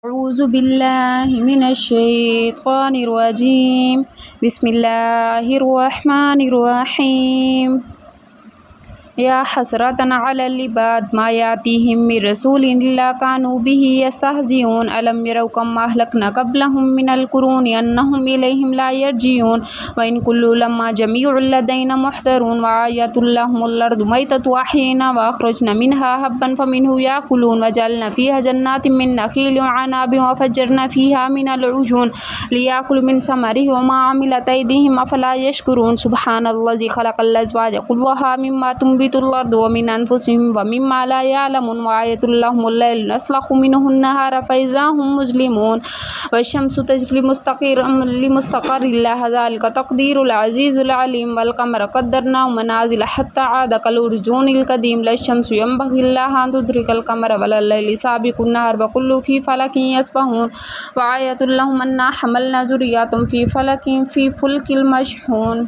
अऊज़ु बिल्लाहि मिनश शैतानिर रजीम बिस्मिल्लाहिर रहमानिर रहीम या हसरतन अलल इबाद मा यातीहिम मिर रसूलिन इल्ला कानू बिही यस्तहज़िऊन अलम यरौ कम्मा अहलकना क़ब्लहुम मिनल क़ुरूनि अन्नहुम इलैहिम ला यरजिऊन व इन कुल्लु लम्मा जमीउल लदैना मुहदरून व आयतुल लहुमुल अर्दु मैततु अहयैना व अख़रजना मिनहा हब्बन फमिन्हु याकुलून व जअलना फ़ीहा जन्नातिन मिन नख़ीलिन व अनाबिन व फ़ज्जरना फ़ीहा मिनल उयून लियाकुलू मिन समरिही व मा अमिलत अयदीहिम अफ़ला यशकुरून सुब्हानल्लज़ी ख़लक़ल अज़वाज कुल्लहा मिम्मा तुंबितुल अर्दु व मिन अनफुसिहिम व मिम्मा ला यअलमून व आयतुल लहुमुल लैलु नस्लख़ु मिन्हु अन्नहार फ़इज़ा हुम मुज़लिमून वश्शम्सु तजरी लिमुस्तक़र्रिन लहा ज़ालिका तक़दीरुल अज़ीज़ुल अलीम वल क़मरा क़द्दरनाहु मनाज़िला हत्ता आदा कल उर्जूनिल क़दीम लश्शम्सु यंबग़ी लहा अन तुदरिकल क़मरा वल लैलु साबिक़ुन नहार व कुल्लुन फ़ी फ़लकिन यस्बहून व आयतुल लहुम अन्ना हमलना ज़ुर्रिय्यतहुम फ़ी फ़ुल्किन मशहून।